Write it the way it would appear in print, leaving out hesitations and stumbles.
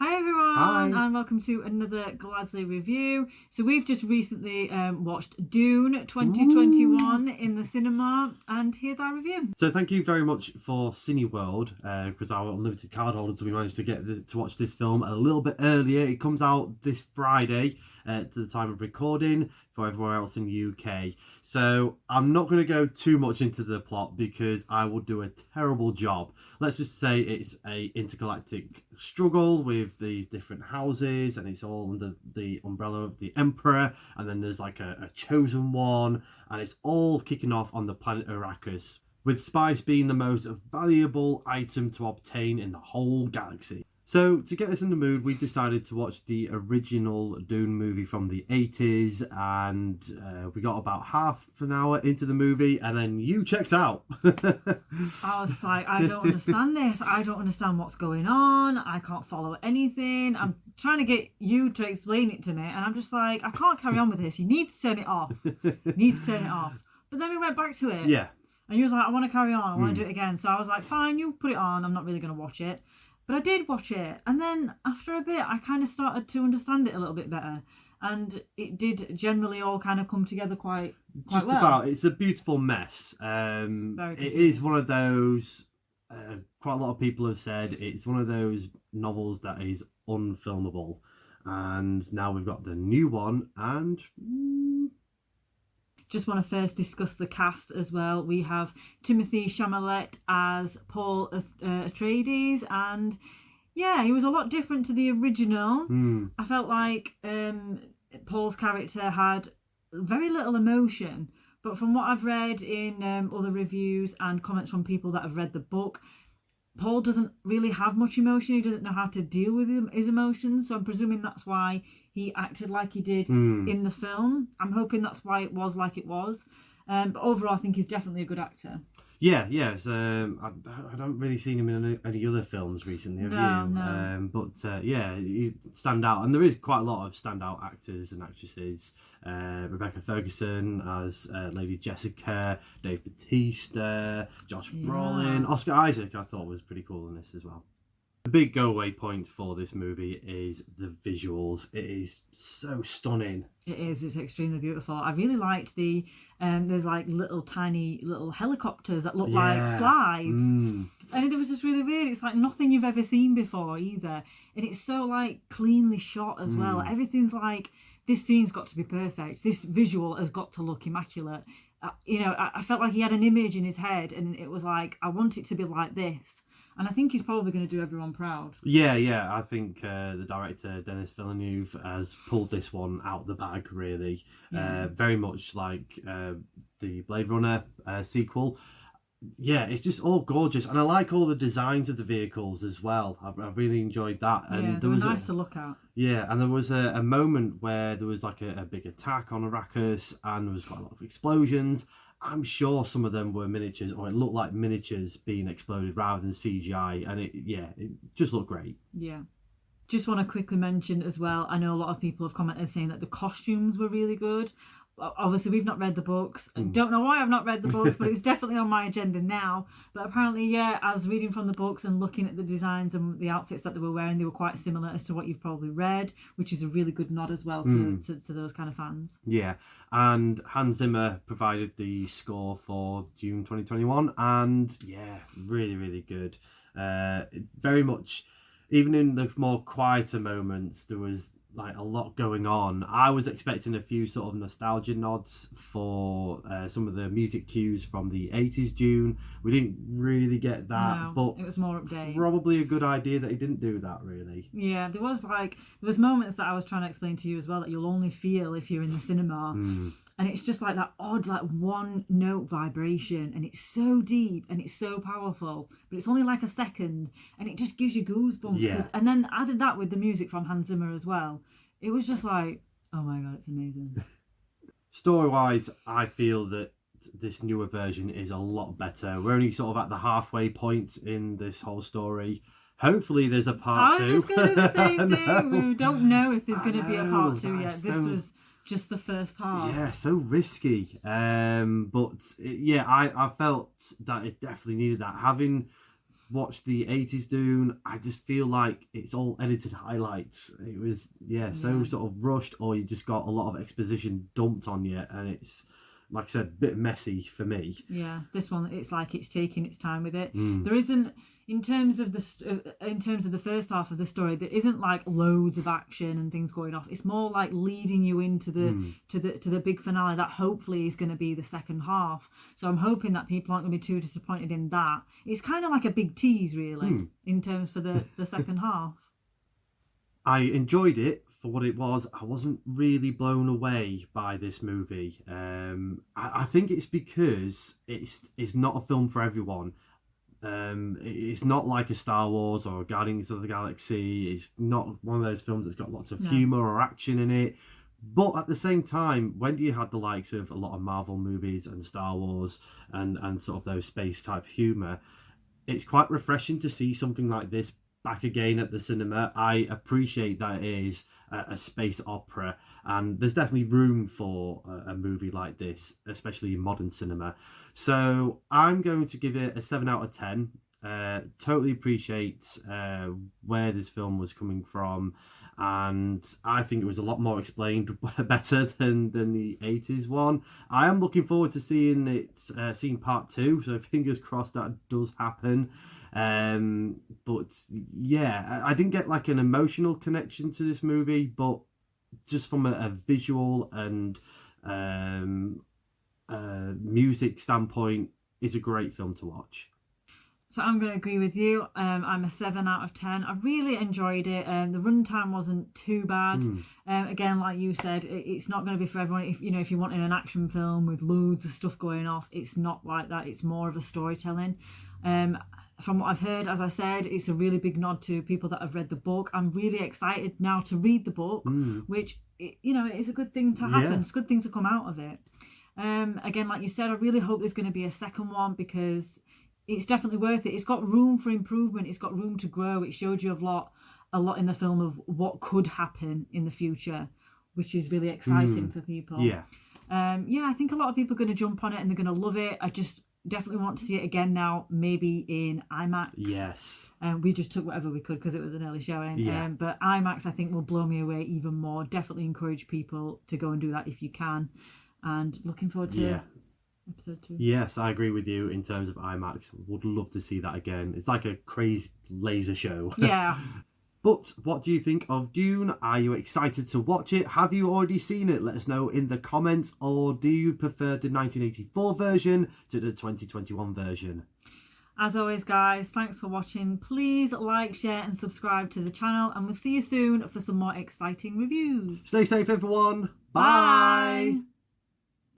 Hi everyone, Hi. and welcome to another Gladsley review. So we've just recently watched Dune 2021 in the cinema, and here's our review. So thank you very much for Cineworld, because our unlimited card holders, we managed to get to watch this film a little bit earlier. It comes out this Friday to the time of recording for everywhere else in UK. So I'm not going to go too much into the plot because I will do a terrible job. Let's just say it's a intergalactic struggle with these different houses, and it's all under the umbrella of the Emperor, and then there's like a chosen one, and it's all kicking off on the planet Arrakis, with spice being the most valuable item to obtain in the whole galaxy. So, to get us in the mood, we decided to watch the original Dune movie from the 80s, and we got about half an hour into the movie, and then you checked out. I was like, I don't understand this. I don't understand what's going on. I can't follow anything. I'm trying to get you to explain it to me, and I'm just like, I can't carry on with this. You need to turn it off. You need to turn it off. But then we went back to it. Yeah. And you was like, I want to carry on. I want to do it again. So I was like, fine, you put it on. I'm not really going to watch it. But I did watch it, and then after a bit, I kind of started to understand it a little bit better, and it did generally all kind of come together quite Just well. about. It's a beautiful mess. It is one of those. Quite a lot of people have said it's one of those novels that is unfilmable, and now we've got the new one, and. Just want to first discuss the cast as well. We have Timothée Chalamet as Paul Atreides, and yeah, he was a lot different to the original. I felt like Paul's character had very little emotion, but from what I've read in other reviews and comments from people that have read the book, Paul doesn't really have much emotion. He doesn't know how to deal with his emotions, so I'm presuming that's why he acted like he did in the film. I'm hoping that's why it was like it was. But overall, I think he's definitely a good actor. Yeah. I haven't really seen him in any other films recently, have you? No. But he stand out, and there is quite a lot of standout actors and actresses. Rebecca Ferguson as Lady Jessica, Dave Bautista, Josh Brolin, Oscar Isaac. I thought was pretty cool in this as well. The big go-away point for this movie is the visuals. It is so stunning. It is. It's extremely beautiful. I really liked the there's like tiny little helicopters that look like flies. And it was just really weird. It's like nothing you've ever seen before either. And it's so like cleanly shot as well. Everything's like, this scene's got to be perfect. This visual has got to look immaculate. I felt like he had an image in his head, and it was like, I want it to be like this. And I think he's probably going to do everyone proud. Yeah. I think the director, Denis Villeneuve, has pulled this one out the bag, really. Very much like the Blade Runner sequel. Yeah, it's just all gorgeous. And I like all the designs of the vehicles as well. I really enjoyed that. And they were nice to look at. Yeah, and there was a moment where there was like a big attack on Arrakis, and there was quite a lot of explosions. I'm sure some of them were miniatures, or it looked like miniatures being exploded rather than CGI, and it just looked great. Yeah. Just want to quickly mention as well, I know a lot of people have commented saying that the costumes were really good. Obviously, we've not read the books. Don't know why I've not read the books, but it's definitely on my agenda now. But apparently, as reading from the books and looking at the designs and the outfits that they were wearing, they were quite similar as to what you've probably read, which is a really good nod as well to those kind of fans. Yeah, and Hans Zimmer provided the score for Dune 2021, and really, really good. Very much, even in the more quieter moments, there was like a lot going on. I was expecting a few sort of nostalgia nods for some of the music cues from the 80s Dune. We didn't really get that, but it was more updated. Probably a good idea that he didn't do that, really. Yeah, there was moments that I was trying to explain to you as well that you'll only feel if you're in the cinema. And it's just like that odd, like one note vibration, and it's so deep and it's so powerful, but it's only like a second, and it just gives you goosebumps. Yeah. And then added that with the music from Hans Zimmer as well. It was just like, oh my God, it's amazing. Story-wise, I feel that this newer version is a lot better. We're only sort of at the halfway point in this whole story. Hopefully there's a part 2. I was just going to do the same thing. We don't know if there's going to be a part 2 yet. This was just the first half. Yeah, so risky. I felt that it definitely needed that. Having watched the 80s Dune, I just feel like it's all edited highlights. It was, so sort of rushed, or you just got a lot of exposition dumped on you, and it's, like I said, a bit messy for me. Yeah, this one, it's like it's taking its time with it. There isn't, in terms of the first half of the story, there isn't like loads of action and things going off. It's more like leading you into the to the big finale that hopefully is going to be the second half. So I'm hoping that people aren't going to be too disappointed in that. It's kind of like a big tease, really, in terms for the second half. I enjoyed it for what it was. I wasn't really blown away by this movie. I think it's because it's not a film for everyone. It's not like a Star Wars or Guardians of the Galaxy. It's not one of those films that's got lots of humour or action in it. But at the same time, when you had the likes of a lot of Marvel movies and Star Wars and sort of those space type humour, it's quite refreshing to see something like this back again at the cinema. I appreciate that it is a space opera, and there's definitely room for a movie like this, especially in modern cinema. So I'm going to give it a 7 out of 10. Totally appreciate where this film was coming from, and I think it was a lot more explained better than the 80s one. I am looking forward to seeing part 2, so fingers crossed that does happen. But yeah, I didn't get like an emotional connection to this movie, but just from a visual and music standpoint, it's a great film to watch. So I'm going to agree with you. I'm a 7 out of 10. I really enjoyed it. The runtime wasn't too bad. Again, like you said, it's not going to be for everyone. If you're wanting an action film with loads of stuff going off, it's not like that. It's more of a storytelling. From what I've heard, as I said, it's a really big nod to people that have read the book. I'm really excited now to read the book, which, it's a good thing to happen. Yeah. It's a good thing to come out of it. Again, like you said, I really hope there's going to be a second one, because it's definitely worth it. It's got room for improvement. It's got room to grow. It showed you a lot in the film of what could happen in the future, which is really exciting for people. Yeah. I think a lot of people are going to jump on it and they're going to love it. I just definitely want to see it again now, maybe in IMAX. Yes. We just took whatever we could because it was an early showing. Yeah. But IMAX, I think, will blow me away even more. Definitely encourage people to go and do that if you can. And looking forward to episode 2. Yes, I agree with you in terms of IMAX. Would love to see that again. It's like a crazy laser show. Yeah. But what do you think of Dune? Are you excited to watch it? Have you already seen it? Let us know in the comments. Or do you prefer the 1984 version to the 2021 version? As always, guys, thanks for watching. Please like, share and subscribe to the channel, and we'll see you soon for some more exciting reviews. Stay safe, everyone. Bye.